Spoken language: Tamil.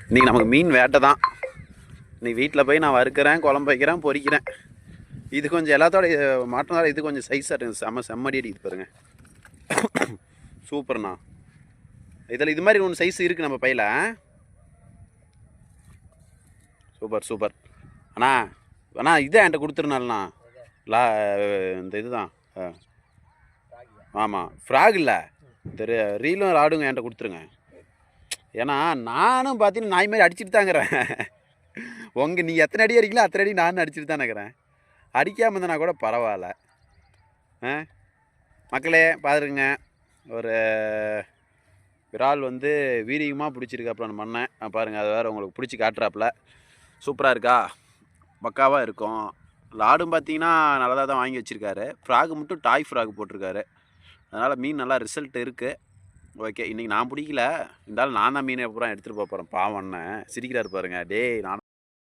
இன்றைக்கி நமக்கு மீன் வேட்டை தான். இன்றைக்கி வீட்டில் போய் நான் வறுக்கிறேன், குழம்பு வைக்கிறேன், பொரிக்கிறேன். இது கொஞ்சம் எல்லாத்தோட மாட்டினால இது கொஞ்சம் சைஸாக இருக்குது. செம்மடி அடிக்குது பாருங்கள். சூப்பர்ண்ணா. இதில் இது மாதிரி ஒன்று சைஸ் இருக்குது நம்ம பையில். சூப்பர் சூப்பர் அண்ணா. அண்ணா இதை என்கிட்ட கொடுத்துருனாலண்ணா. இந்த இது தான். ஆமாம், ஃப்ராக் இல்லை, இந்த ரீலும் ராடுங்க என்கிட்ட கொடுத்துருங்க. ஏன்னா நானும் பார்த்தீங்கன்னா நாய் மாதிரி அடிச்சுட்டு தாங்கிறேன். நீங்கள் எத்தனை அடி அடிக்கலாம் அத்தனை அடி நானும் அடிச்சுட்டு தான் இருக்கிறேன். அடிக்காமல் இருந்தனா கூட பரவாயில்ல. மக்களே பார்த்துருங்க, ஒரு விரால் வந்து வீரியமாக பிடிச்சிருக்காப்புல அந்த மண்ணை பாருங்கள். அது வேறு உங்களுக்கு பிடிச்சி காட்டுறாப்புல. சூப்பராக இருக்கா, பக்காவாக இருக்கும். லாடும் பார்த்தீங்கன்னா நல்லதாக தான் வாங்கி வச்சுருக்காரு. ஃப்ராகு மட்டும் டாய் ஃப்ராக் போட்டிருக்காரு. அதனால் மீன் நல்லா ரிசல்ட் இருக்குது. ஓகே, இன்றைக்கி நான் பிடிக்கல, இருந்தாலும் நான் தான் மீனை அப்புறம் எடுத்துகிட்டு போக போகிறேன். பாவம் அண்ணன் சிரிக்கிறாரு பாருங்க. டேய் நான்